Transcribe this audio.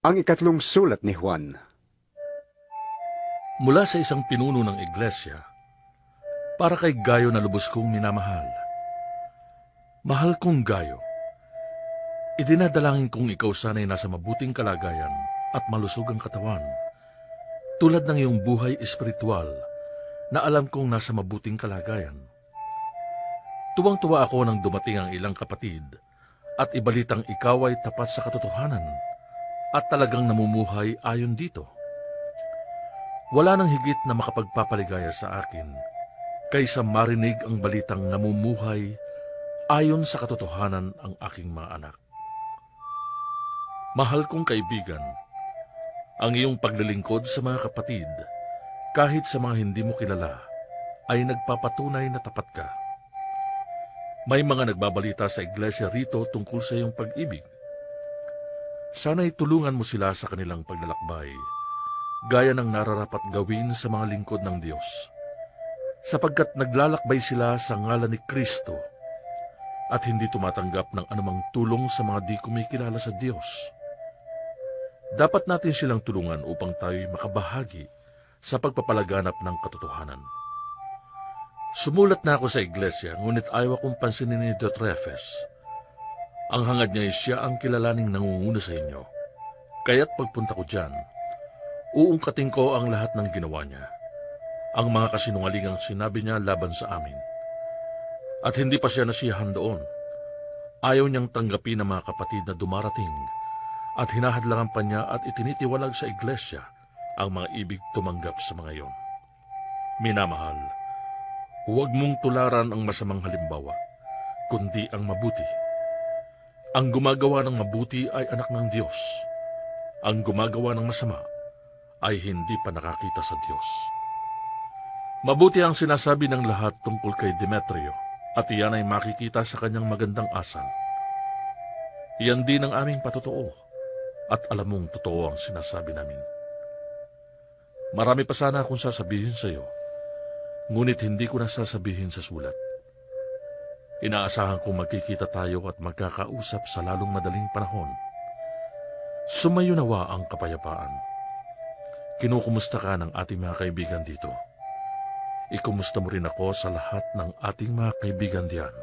Ang ikatlong sulat ni Juan. Mula sa isang pinuno ng iglesia, para kay Gayo na lubos kong minamahal. Mahal kong Gayo, idinadalangin kong ikaw sana'y nasa mabuting kalagayan at malusog ang katawan, tulad ng iyong buhay espiritual na alam kong nasa mabuting kalagayan. Tuwang-tuwa ako nang dumating ang ilang kapatid at ibalitang ikaw ay tapat sa katotohanan at talagang namumuhay ayon dito. Wala nang higit na makapagpapaligaya sa akin kaysa marinig ang balitang namumuhay ayon sa katotohanan ang aking mga anak. Mahal kong kaibigan, ang iyong paglilingkod sa mga kapatid, kahit sa mga hindi mo kilala, ay nagpapatunay na tapat ka. May mga nagbabalita sa iglesia rito tungkol sa iyong pag-ibig. Sana'y tulungan mo sila sa kanilang paglalakbay, gaya ng nararapat gawin sa mga lingkod ng Diyos, sapagkat naglalakbay sila sa ngalan ni Kristo at hindi tumatanggap ng anumang tulong sa mga di kumikilala sa Diyos. Dapat natin silang tulungan upang tayo'y makabahagi sa pagpapalaganap ng katotohanan. Sumulat na ako sa iglesia, ngunit ayaw akong pansinin ni Diotrephes. Ang hangad niya ay siya ang kilalaning nangunguna sa inyo. Kaya't pagpunta ko dyan, uungkatin ko ang lahat ng ginawa niya, ang mga kasinungalingang sinabi niya laban sa amin. At hindi pa siya nasiyahan doon. Ayaw niyang tanggapin ang mga kapatid na dumarating at hinahadlangan pa niya at itinitiwalag sa iglesia ang mga ibig tumanggap sa mga iyon. Minamahal, huwag mong tularan ang masamang halimbawa, kundi ang mabuti. Ang gumagawa ng mabuti ay anak ng Diyos. Ang gumagawa ng masama ay hindi pa nakakita sa Diyos. Mabuti ang sinasabi ng lahat tungkol kay Demetrio, at iyan ay makikita sa kanyang magandang asal. Iyan din ang aming patotoo, at alam mong totoo ang sinasabi namin. Marami pa sana akong sasabihin sa iyo, ngunit hindi ko na sasabihin sa sulat. Inaasahan kong magkikita tayo at magkakausap sa lalong madaling panahon. Sumayo nawa ang kapayapaan. Kinukumusta ka ng ating mga kaibigan dito. Ikumusta mo rin ako sa lahat ng ating mga kaibigan diyan.